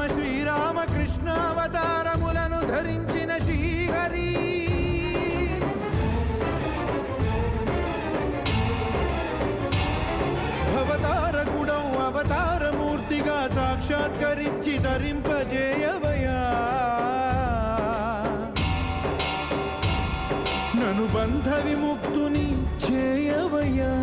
శ్రీరామ కృష్ణావతారములను ధరించిన శ్రీహరి అవతారకుడం అవతారమూర్తిగా సాక్షాత్కరించి ధరింపజేయవయా నను బంధ విముక్తుని చేయవయా